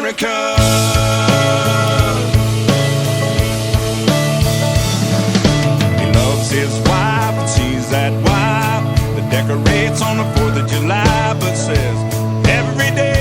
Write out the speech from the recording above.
America. He loves his wife, and she's that wife that decorates on the 4th of July, but says every day